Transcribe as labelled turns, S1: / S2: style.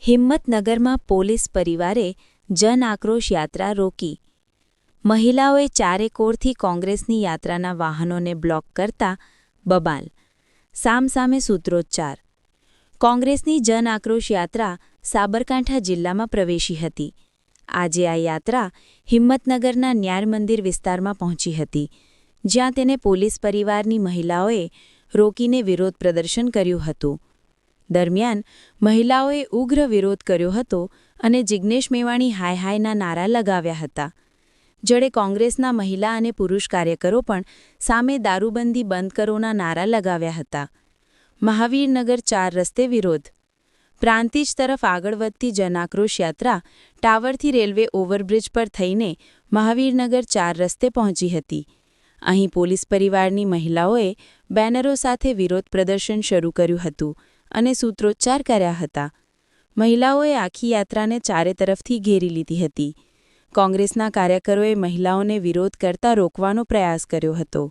S1: હિંમતનગરમાં police પરિવારે જન આક્રોશ યાત્રા રોકી. મહિલાઓએ ચારેકોરથી કોંગ્રેસની યાત્રાના વાહનોને બ્લોક કરતા બબાલ. સામસામે સૂત્રોચ્ચાર. કોંગ્રેસની જન આક્રોશ યાત્રા સાબરકાંઠા જિલ્લામાં પ્રવેશી હતી. આજે આ યાત્રા હિંમતનગરના ન્યાર મંદિર વિસ્તારમાં પહોંચી હતી, જ્યાં તેને પોલીસ પરિવારની મહિલાઓએ રોકીને વિરોધ પ્રદર્શન કર્યું હતું. દરમિયાન મહિલાઓએ ઉગ્ર વિરોધ કર્યો હતો અને જિગ્નેશ મેવાણી હાય હાયના નારા લગાવ્યા હતા. જોડે કોંગ્રેસના મહિલા અને પુરુષ કાર્યકરો પણ સામે દારૂબંધી બંધ કરોના નારા લગાવ્યા હતા. મહાવીરનગર 4 રસ્તે વિરોધ. પ્રાંતિજ તરફ આગળ વધતી જનાક્રોશ યાત્રા ટાવરથી રેલવે ઓવરબ્રિજ પર થઈને મહાવીરનગર 4 રસ્તે પહોંચી હતી. અહીં પોલીસ પરિવારની મહિલાઓએ બેનરો સાથે વિરોધ પ્રદર્શન શરૂ કર્યું હતું અને સૂત્રોચ્ચાર કર્યા હતા. મહિલાઓએ આખી યાત્રાને ચારે તરફથી ઘેરી લીધી હતી. કોંગ્રેસના કાર્યકરોએ મહિલાઓને વિરોધ કરતા રોકવાનો પ્રયાસ કર્યો હતો.